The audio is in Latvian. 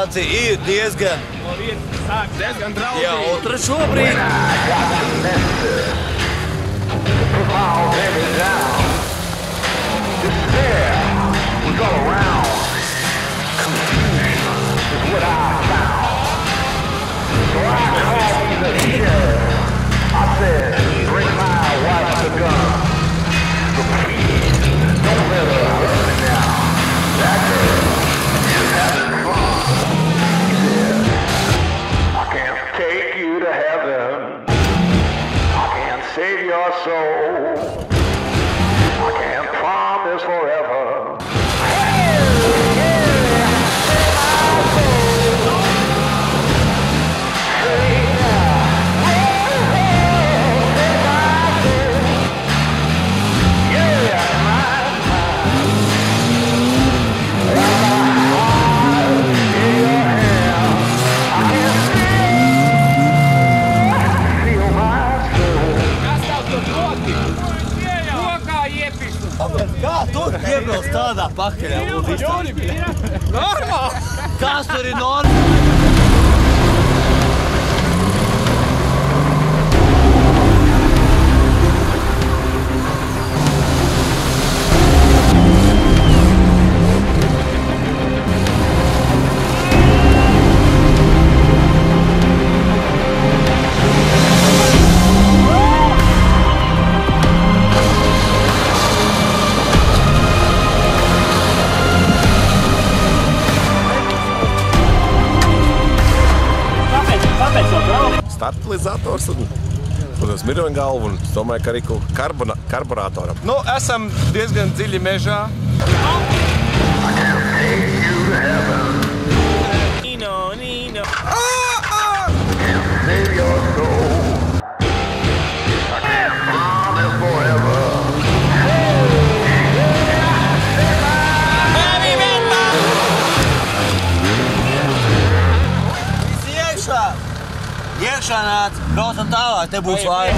situācija ir diezgan draudzīga. jautra šobrīd. Save your soul. I can't promise forever. Kā tur iebilst tādā pakaļā? Normāli! Kas tur ir normāli? Startalizators un, protams, miroņu galvu un es domāju, ka arī karburātoram. Nu, esam diezgan dziļi mežā. Nino, Nino. Save your soul. I can't promise forever. Visi iekšā! Iekšā nāc, braucam tālāk, te būs laika.